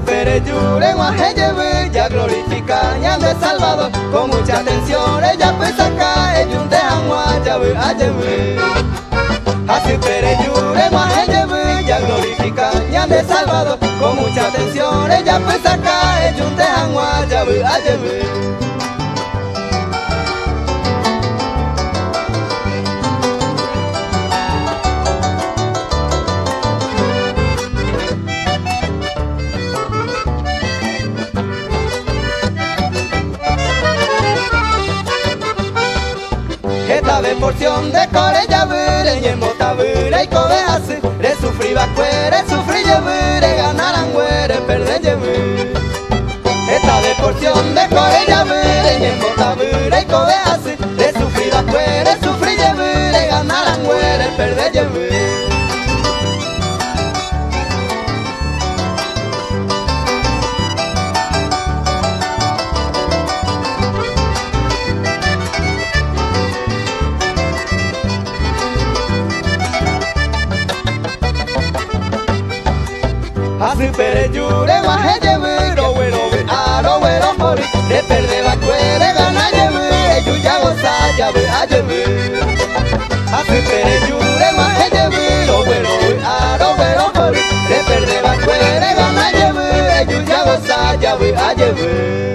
pere yure guaje ya glorifica de Salvador. Con mucha atención ella pues acá ella un dejan llave a llave. Así pere yure guaje ya glorifica de Salvador. Con mucha atención ella pues acá ella un dejan llave a llave. Esta vez porción de core ya vere y en bota vere y cobe así. Re sufrí vacuere, sufrí llevere, ganaran güere, perder llevere. Esta vez porción de core ya vere y en bota vere y cobe así. Re sufrí vacuere, sufrí llevere, ganaran güere, perder llevere. Así pere yure guaje lleve, ro güero mori. De perde va cuere gana lleve, yuya goza llave a lleve. Así pere yure guaje lleve, ro güero mori. De perde va cuere gana lleve, yuya goza llave a lleve.